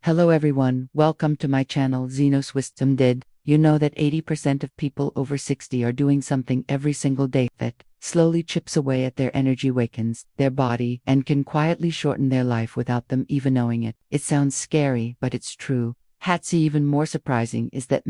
Hello everyone, welcome to my channel Xenos Wisdom. Did you know that 80% of people over 60 are doing something every single day that slowly chips away at their energy, wakens their body, and can quietly shorten their life without them even knowing it? It sounds scary, but it's true. Hatsi, even more surprising is that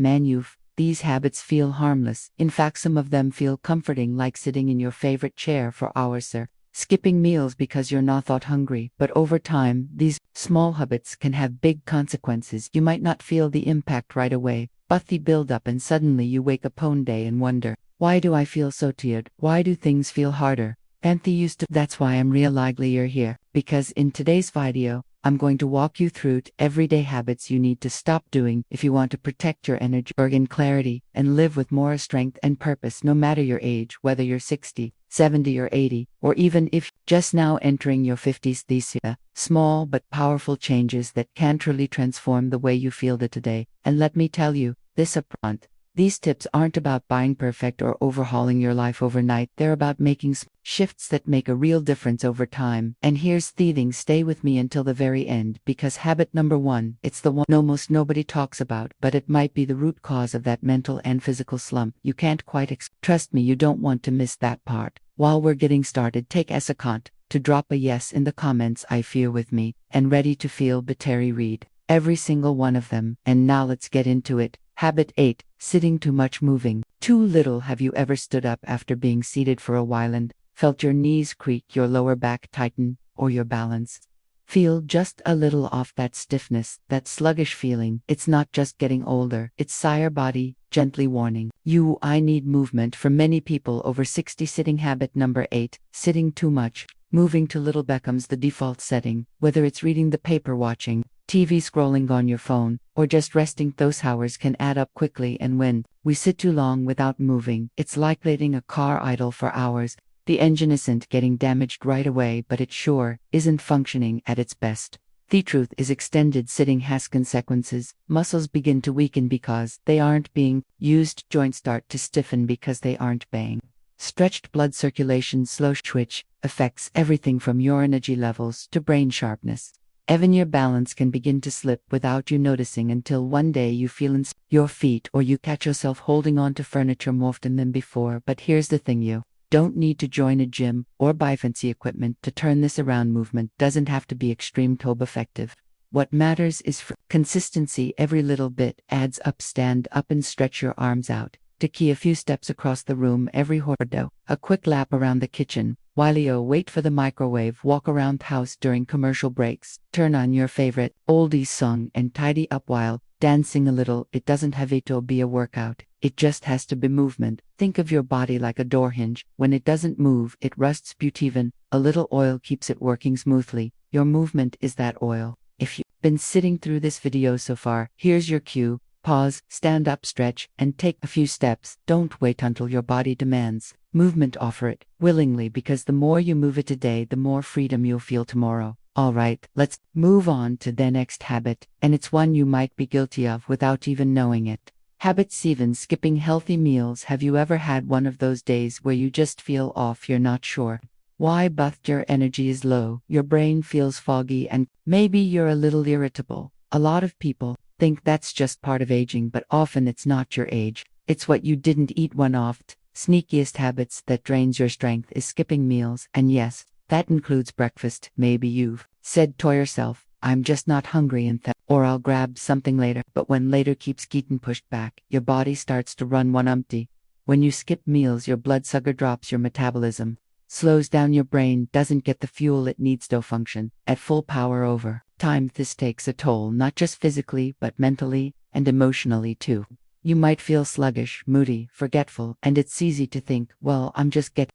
these habits feel harmless. In fact, some of them feel comforting, like sitting in your favorite chair for hours, sir. Skipping meals because you're not thought hungry. But over time, these small habits can have big consequences. You might not feel the impact right away, but they build up, and suddenly you wake up one day and wonder, why do I feel so tired? Why do things feel harder? And they used to. That's why I'm real glad you're here, because in today's video, I'm going to walk you through everyday habits you need to stop doing if you want to protect your energy, organ clarity, and live with more strength and purpose, no matter your age, whether you're 60, 70, or 80, or even if just now entering your 50s. These small but powerful changes that can truly transform the way you feel today. And let me tell you this upfront. These tips aren't about buying perfect or overhauling your life overnight. They're about making shifts that make a real difference over time. And here's the thing, stay with me until the very end, because habit number 1, it's the one almost nobody talks about, but it might be the root cause of that mental and physical slump you can't quite trust me, you don't want to miss that part. While we're getting started, take a second to drop a yes in the comments. I feel with me and ready to feel Terry read every single one of them. And now let's get into it. Habit 8. Sitting too much, moving too little. Have you ever stood up after being seated for a while and felt your knees creak, your lower back tighten, or your balance feel just a little off? That stiffness, that sluggish feeling, it's not just getting older, it's your body gently warning you, I need movement. For many people over 60, sitting. Habit number 8. Sitting too much, moving too little becomes the default setting, whether it's reading the paper, watching TV, scrolling on your phone, or just resting. Those hours can add up quickly, and when we sit too long without moving, it's like letting a car idle for hours. The engine isn't getting damaged right away, but it sure isn't functioning at its best. The truth is, extended sitting has consequences. Muscles begin to weaken because they aren't being used, joints start to stiffen because they aren't being stretched, blood circulation slows, which affects everything from your energy levels to brain sharpness. Even your balance can begin to slip without you noticing, until one day you feel your feet, or you catch yourself holding on to furniture more often than before. But here's the thing, you don't need to join a gym or buy fancy equipment to turn this around. Movement doesn't have to be extreme to be effective. What matters is consistency. Every little bit adds up. Stand up and stretch your arms out. A few steps across the room every hordo. A quick lap around the kitchen while you wait for the microwave. Walk around the house during commercial breaks. Turn on your favorite oldies song and tidy up while dancing a little. It doesn't have to be a workout. It just has to be movement. Think of your body like a door hinge. When it doesn't move, it rusts. Even a little oil keeps it working smoothly. Your movement is that oil. If you've been sitting through this video so far, here's your cue. Pause, stand up, stretch, and take a few steps. Don't wait until your body demands movement. Offer it willingly, because the more you move it today, the more freedom you'll feel tomorrow. Alright, let's move on to the next habit, and it's one you might be guilty of without even knowing it. Habit 7. Skipping healthy meals. Have you ever had one of those days where you just feel off? You're not sure why, but your energy is low, your brain feels foggy, and maybe you're a little irritable. A lot of people think that's just part of aging, but often it's not your age. It's what you didn't eat. One of the sneakiest habits that drains your strength is skipping meals. And yes, that includes breakfast. Maybe you've said to yourself, I'm just not hungry, and or I'll grab something later. But when later keeps getting pushed back, your body starts to run one empty. When you skip meals, your blood sugar drops, your metabolism slows down, your brain doesn't get the fuel it needs to function at full power. Over time, this takes a toll, not just physically, but mentally and emotionally too. You might feel sluggish, moody, forgetful, and it's easy to think, well,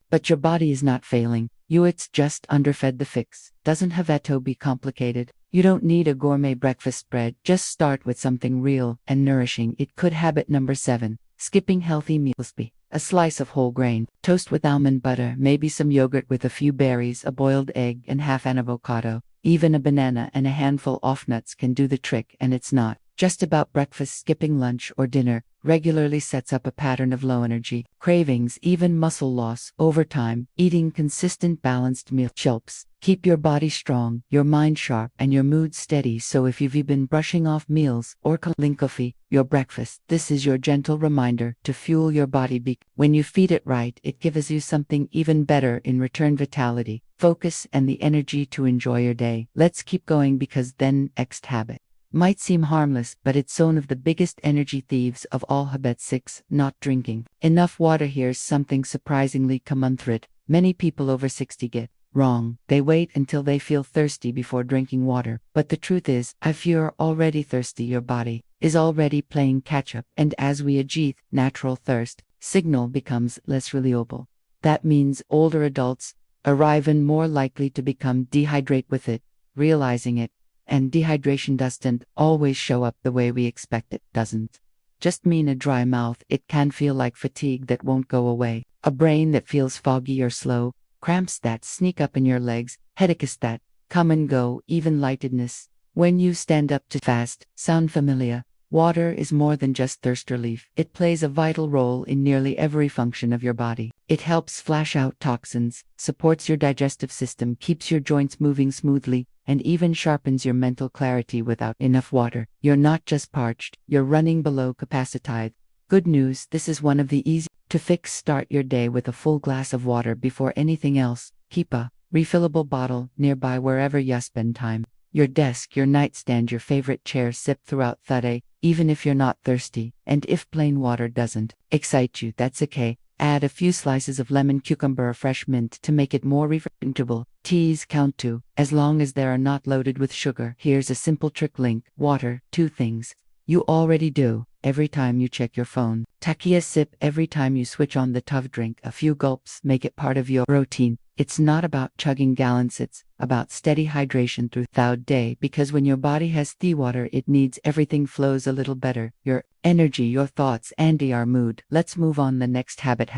but your body is not failing you, it's just underfed. The fix doesn't have to be complicated. You don't need a gourmet breakfast spread, just start with something real and nourishing. It could. Habit number 7. Skipping healthy meals. Be a slice of whole grain toast with almond butter, maybe some yogurt with a few berries, a boiled egg and half an avocado. Even a banana and a handful of nuts can do the trick. And it's not just about breakfast. Skipping lunch or dinner regularly sets up a pattern of low energy, cravings, even muscle loss. Over time, eating consistent balanced meals helps keep your body strong, your mind sharp, and your mood steady. So if you've been brushing off meals or calling coffee your breakfast, this is your gentle reminder to fuel your body. When you feed it right, it gives you something even better in return: vitality, focus, and the energy to enjoy your day. Let's keep going, because then next habit might seem harmless, but it's one of the biggest energy thieves of all. Habit 6. Not drinking enough water. Here's something surprisingly common thread many people over 60 get wrong. They wait until they feel thirsty before drinking water. But the truth is, if you're already thirsty, your body is already playing catch up. And as we age, natural thirst signal becomes less reliable. That means older adults are even more likely to become dehydrated with it, realizing it. And dehydration doesn't always show up the way we expect. It doesn't just mean a dry mouth. It can feel like fatigue that won't go away, a brain that feels foggy or slow, cramps that sneak up in your legs, headaches that come and go, even lightedness when you stand up to fast. Sound familiar? Water is more than just thirst relief. It plays a vital role in nearly every function of your body. It helps flush out toxins, supports your digestive system, keeps your joints moving smoothly, and even sharpens your mental clarity. Without enough water, you're not just parched, you're running below capacity. Good news, this is one of the easy to fix. Start your day with a full glass of water before anything else. Keep a refillable bottle nearby wherever you spend time. Your desk, your nightstand, your favorite chair. Sip throughout the day, even if you're not thirsty. And if plain water doesn't excite you, that's okay. Add a few slices of lemon, cucumber, or fresh mint to make it more refreshable. Teas count too, as long as they are not loaded with sugar. Here's a simple trick: link water to things you already do. Every time you check your phone, take a sip. Every time you switch on the tub, drink a few gulps. Make it part of your routine. It's not about chugging gallons, it's about steady hydration through the day, because when your body has the water it needs, everything flows a little better. Your energy, your thoughts, and your mood. Let's move on. The next habit.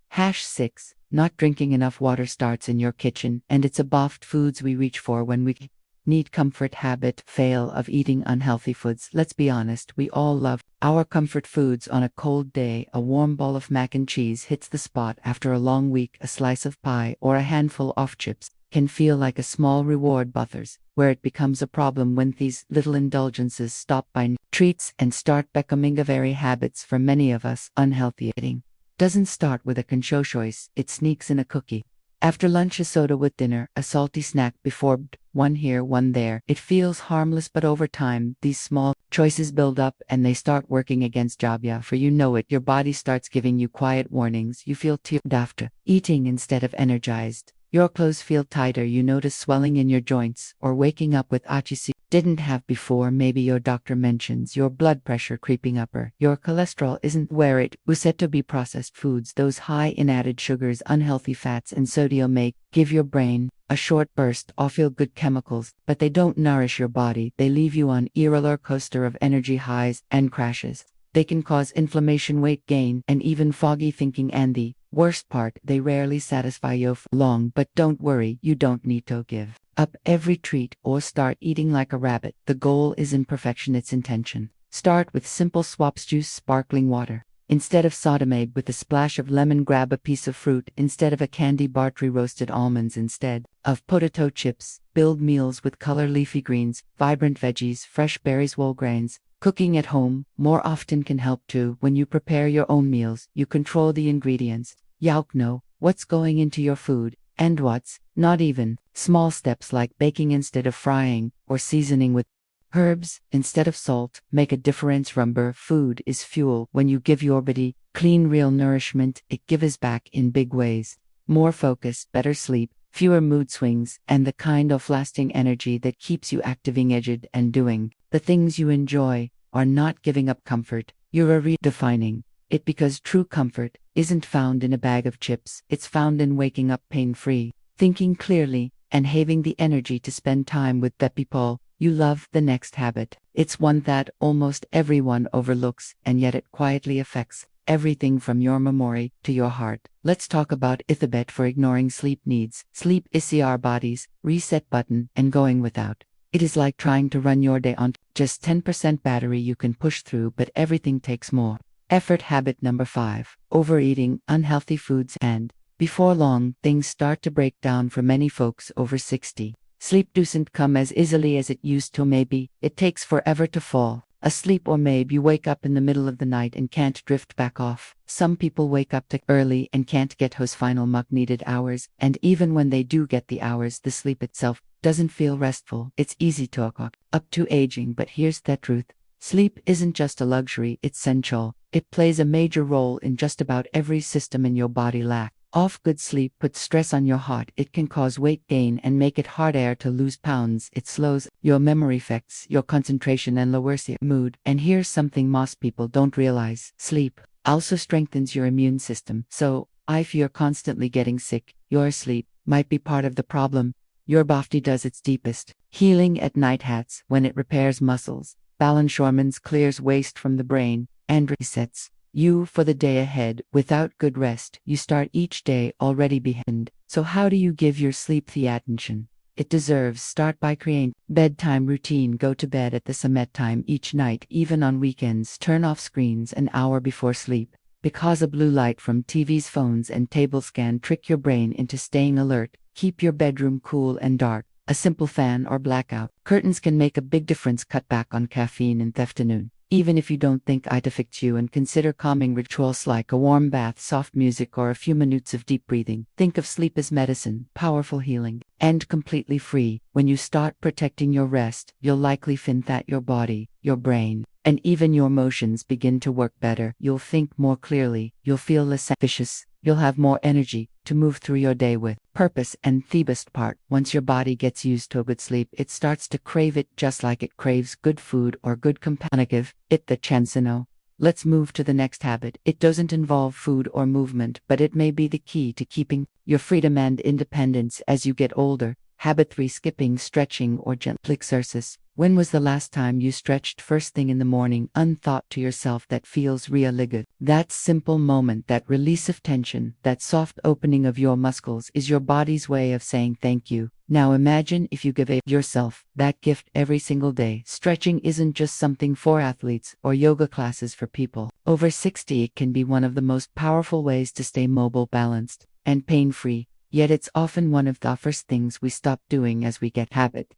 Hash 6. Not drinking enough water starts in your kitchen, and it's about foods we reach for when we need comfort. Habit fail of eating unhealthy foods. Let's be honest, we all love our comfort foods. On a cold day, a warm bowl of mac and cheese hits the spot. After a long week, a slice of pie or a handful of chips can feel like a small reward. Butters, where it becomes a problem when these little indulgences stop buying treats and start becoming a very habits. For many of us, unhealthy eating doesn't start with a conscious choice, it sneaks in: a cookie after lunch, a soda with dinner, a salty snack before bed, one here, one there. It feels harmless, but over time, these small choices build up and they start working against you. For you know it, your body starts giving you quiet warnings. You feel tired after eating instead of energized. Your clothes feel tighter, you notice swelling in your joints, or waking up with itchy didn't have before. Maybe your doctor mentions your blood pressure creeping up, or your cholesterol isn't where it was set to be. Processed foods, those high in added sugars, unhealthy fats, and sodium, may give your brain a short burst of feel-good chemicals, but they don't nourish your body. They leave you on a roller coaster of energy highs and crashes. They can cause inflammation, weight gain, and even foggy thinking. And the worst part, they rarely satisfy you for long. But don't worry, you don't need to give up every treat or start eating like a rabbit. The goal isn't perfection, it's intention. Start with simple swaps: juice, sparkling water instead of soda, made with a splash of lemon. Grab a piece of fruit instead of a candy bar, tree roasted almonds instead of potato chips. Build meals with color: leafy greens, vibrant veggies, fresh berries, whole grains. Cooking at home more often can help too. When you prepare your own meals, you control the ingredients. You know what's going into your food and what's not. Even small steps like baking instead of frying, or seasoning with herbs instead of salt, make a difference. Remember, food is fuel. When you give your body clean, real nourishment, it gives back in big ways. More focus, better sleep, fewer mood swings, and the kind of lasting energy that keeps you active, engaged, and doing the things you enjoy. Are not giving up comfort, you're redefining it, because true comfort isn't found in a bag of chips. It's found in waking up pain-free, thinking clearly, and having the energy to spend time with the people you love. The next habit, it's one that almost everyone overlooks, and yet it quietly affects everything from your memory to your heart. Let's talk about Ithabet for ignoring sleep needs. Sleep is our body's reset button, and going without it is like trying to run your day on just 10% battery. You can push through, but everything takes more Effort habit number 5. Overeating, unhealthy foods, and before long, things start to break down for many folks over 60. Sleep doesn't come as easily as it used to. Maybe it takes forever to fall asleep, or maybe you wake up in the middle of the night and can't drift back off. Some people wake up too early and can't get those final much needed hours, and even when they do get the hours, the sleep itself doesn't feel restful. It's easy to talk up to aging, but here's the truth. Sleep isn't just a luxury, it's essential. It plays a major role in just about every system in your body. Lack of good sleep puts stress on your heart. It can cause weight gain and make it harder to lose pounds. It slows your memory, affects your concentration, and lowers your mood. And here's something most people don't realize. Sleep also strengthens your immune system. So, if you're constantly getting sick, your sleep might be part of the problem. Your body does its deepest healing at night. Hats when it repairs muscles, balance hormones, clears waste from the brain, and resets you for the day ahead. Without good rest, you start each day already behind. So how do you give your sleep the attention it deserves? Start by creating bedtime routine. Go to bed at the same time each night, even on weekends. Turn off screens an hour before sleep, because a blue light from TVs, phones, and tables can trick your brain into staying alert. Keep your bedroom cool and dark. A simple fan or blackout curtains can make a big difference. Cut back on caffeine in the afternoon, even if you don't think it affects you, and consider calming rituals like a warm bath, soft music, or a few minutes of deep breathing. Think of sleep as medicine, powerful healing, and completely free. When you start protecting your rest, you'll likely find that your body, your brain, and even your emotions begin to work better. You'll think more clearly, you'll feel less anxious, you'll have more energy to move through your day with purpose. And the best part, once your body gets used to a good sleep, it starts to crave it just like it craves good food or good company. Give it the chance to know. Let's move to the next habit. It doesn't involve food or movement, but it may be the key to keeping your freedom and independence as you get older. Habit 3. Skipping, stretching, or gentle exercise. When was the last time you stretched first thing in the morning, unthought to yourself? That feels really good. That simple moment, that release of tension, that soft opening of your muscles is your body's way of saying thank you. Now imagine if you give yourself that gift every single day. Stretching isn't just something for athletes or yoga classes for people over 60. It can be one of the most powerful ways to stay mobile, balanced, and pain-free. Yet it's often one of the first things we stop doing as we get habit.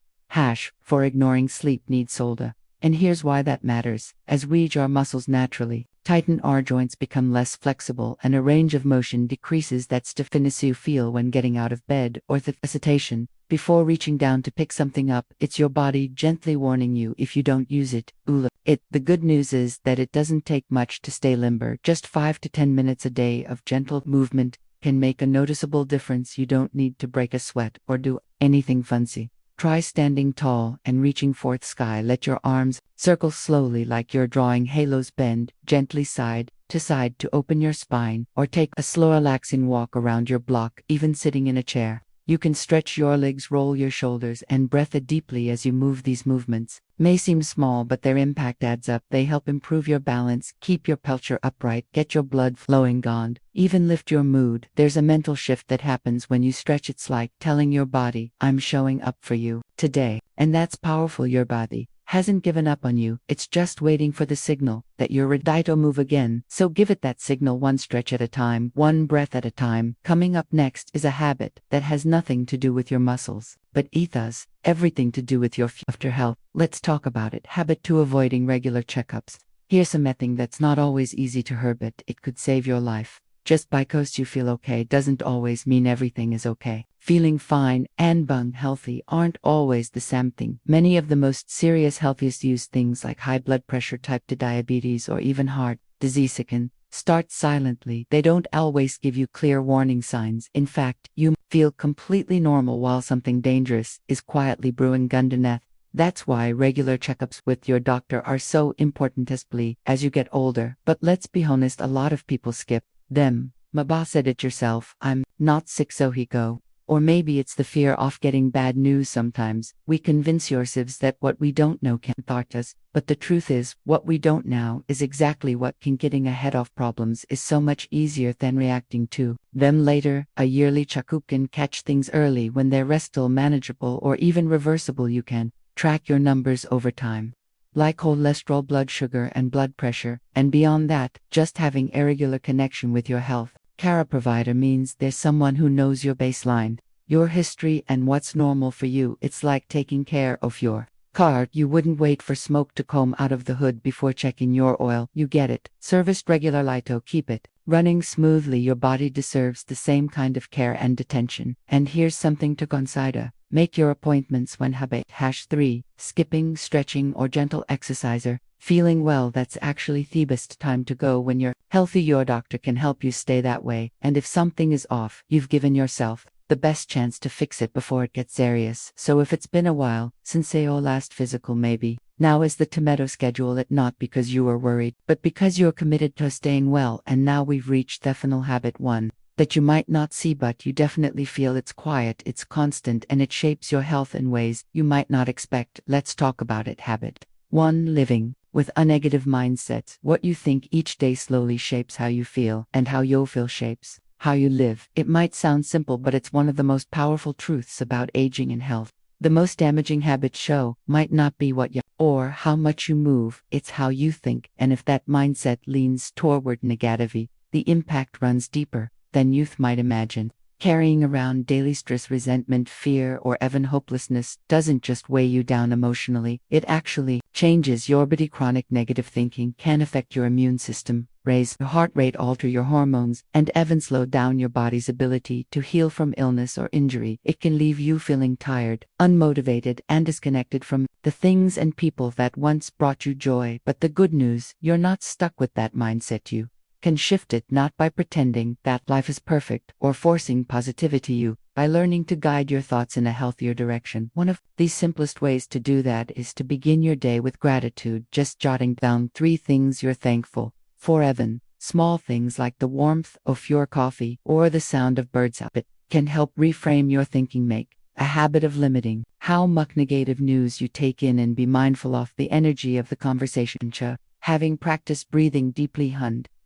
For ignoring sleep needs soda. And here's why that matters. As we age, our muscles naturally tighten, our joints become less flexible, and a range of motion decreases. That stiffness you feel when getting out of bed, or the hesitation before reaching down to pick something up, it's your body gently warning you if you don't use it. The good news is that it doesn't take much to stay limber. Just 5 to 10 minutes a day of gentle movement can make a noticeable difference. You don't need to break a sweat or do anything fancy. Try standing tall and reaching for the sky. Let your arms circle slowly like you're drawing halos. Bend gently side to side to open your spine, or take a slow, relaxing walk around your block. Even sitting in a chair, you can stretch your legs, roll your shoulders, and breathe deeply as you move. These movements may seem small, but their impact adds up. They help improve your balance, keep your posture upright, get your blood flowing, and even lift your mood. There's a mental shift that happens when you stretch. It's like telling your body, I'm showing up for you today. And that's powerful. Your body hasn't given up on you. It's just waiting for the signal that you're ready to move again. So give it that signal, one stretch at a time, one breath at a time. Coming up next is a habit that has nothing to do with your muscles, but it has everything to do with your future health. Let's talk about it. Habit 2. Avoiding regular checkups. Here's something that's not always easy to hear, but it could save your life. Just because you feel okay doesn't always mean everything is okay. Feeling fine and being healthy aren't always the same thing. Many of the most serious healthiest use things like high blood pressure, type 2 diabetes, or even heart disease can start silently. They don't always give you clear warning signs. In fact, you feel completely normal while something dangerous is quietly brewing underneath. That's why regular checkups with your doctor are so important, especially as you get older. But let's be honest, a lot of people skip them. My boss said it yourself, I'm not sick so he go. Or maybe it's the fear of getting bad news. Sometimes we convince ourselves that what we don't know can hurt us, but the truth is, what we don't know is exactly what can. Getting ahead of problems is so much easier than reacting to them later. A yearly checkup can catch things early when they're still manageable or even reversible. You can track your numbers over time, like cholesterol, blood sugar, and blood pressure, and beyond that, just having a regular connection with your health care provider means there's someone who knows your baseline, your history, and what's normal for you. It's like taking care of your car. You wouldn't wait for smoke to come out of the hood before checking your oil. You get it serviced regularly to keep it running smoothly. Your body deserves the same kind of care and attention. And here's something to consider. Make your appointments when habit. #3. Skipping, stretching, or gentle exerciser. Feeling well, that's actually the best time to go when you're healthy. Your doctor can help you stay that way. And if something is off, you've given yourself the best chance to fix it before it gets serious. So if it's been a while since your last physical, maybe now is the time to schedule it, not because you were worried, but because you're committed to staying well. And now we've reached the final habit, one that you might not see but you definitely feel. It's quiet, it's constant, and it shapes your health in ways you might not expect. Let's talk about it. Habit 1. Living with a negative mindset. What you think each day slowly shapes how you feel, and how you feel shapes how you live. It might sound simple, but it's one of the most powerful truths about aging and health. The most damaging habits show might not be what you or how much you move, it's how you think. And if that mindset leans toward negativity, the impact runs deeper than youth might imagine. Carrying around daily stress, resentment, fear, or even hopelessness doesn't just weigh you down emotionally, it actually changes your body. Chronic negative thinking can affect your immune system, raise your heart rate, alter your hormones, and even slow down your body's ability to heal from illness or injury. It can leave you feeling tired, unmotivated, and disconnected from the things and people that once brought you joy. But the good news, you're not stuck with that mindset. You can shift it, not by pretending that life is perfect or forcing positivity, you by learning to guide your thoughts in a healthier direction. One of the simplest ways to do that is to begin your day with gratitude, just jotting down 3 things you're thankful for. Even small things like the warmth of your coffee or the sound of birds up it can help reframe your thinking. Make a habit of limiting how much negative news you take in and be mindful of the energy of the conversation. Having practiced breathing deeply,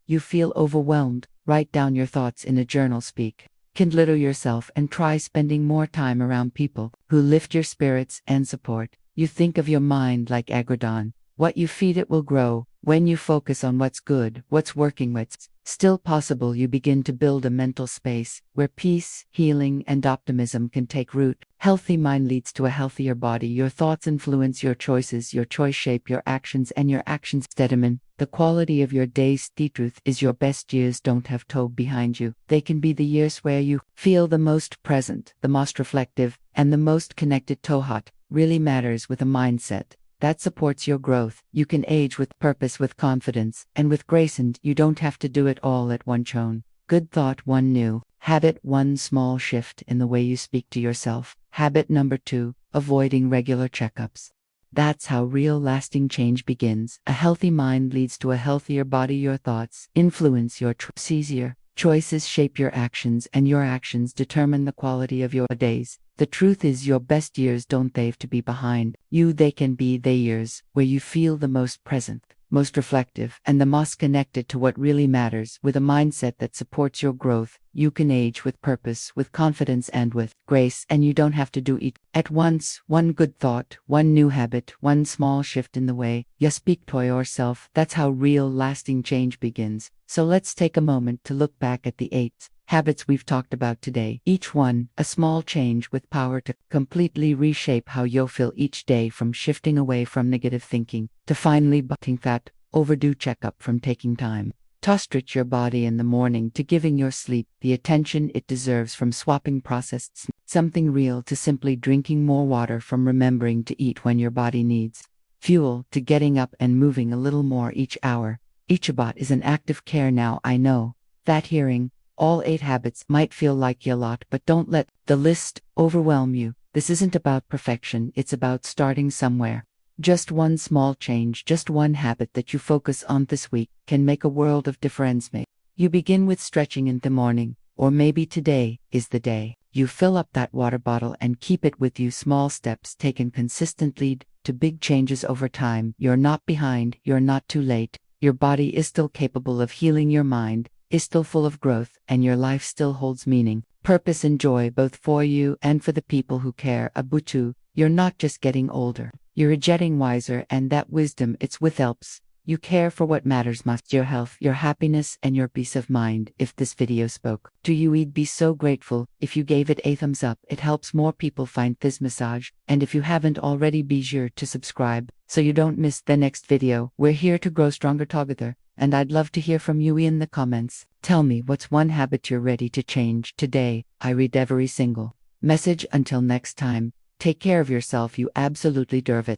you feel overwhelmed, write down your thoughts in a journal. Speak kindle yourself and try spending more time around people who lift your spirits and support you. Think of your mind like agrodon. What you feed it will grow. When you focus on what's good, what's working, what's still possible, you begin to build a mental space where peace, healing, and optimism can take root. Healthy mind leads to a healthier body. Your thoughts influence your choices, your choice shape your actions, and your actions determine the quality of your days. The truth is, your best years don't have to behind you. They can be the years where you feel the most present, the most reflective, and the most connected. What really matters with a mindset that supports your growth. You can age with purpose, with confidence, and with grace, and you don't have to do it all at once. Good thought. 1 new habit. 1 small shift in the way you speak to yourself. Habit number 2. Avoiding regular checkups. That's how real lasting change begins. A healthy mind leads to a healthier body. Your thoughts influence your choices. Your choices shape your actions, and your actions determine the quality of your days. The truth is, your best years don't have to be behind you. They can be the years where you feel the most present, most reflective, and the most connected to what really matters. With a mindset that supports your growth, you can age with purpose, with confidence, and with grace, and you don't have to do it at once. 1 good thought, 1 new habit, 1 small shift in the way you speak to yourself. That's how real lasting change begins. So let's take a moment to look back at the 8 habits we've talked about today. Each one a small change with power to completely reshape how you feel each day, from shifting away from negative thinking to finally butting that overdue checkup, from taking time to stretch your body in the morning to giving your sleep the attention it deserves, from swapping processed something real to simply drinking more water, from remembering to eat when your body needs fuel to getting up and moving a little more each hour. Each habit is an act of care. Now I know that hearing all 8 habits might feel like a lot, but don't let the list overwhelm you. This isn't about perfection, it's about starting somewhere. Just 1 small change, just 1 habit that you focus on this week can make a world of difference. Maybe you begin with stretching in the morning, or maybe today is the day you fill up that water bottle and keep it with you. Small steps taken consistently to big changes over time. You're not behind, you're not too late. Your body is still capable of healing, your mind is still full of growth, and your life still holds meaning, purpose, and joy, both for you and for the people who care about you. You're not just getting older, You're a jetting wiser, and that wisdom it's with helps. You care for what matters most, your health, your happiness, and your peace of mind. If this video spoke to you, we'd be so grateful if you gave it a thumbs up. It helps more people find this massage. And if you haven't already, be sure to subscribe so you don't miss the next video. We're here to grow stronger together, and I'd love to hear from you in the comments. Tell me, what's one habit you're ready to change today? I read every single message. Until next time, take care of yourself. You absolutely deserve it.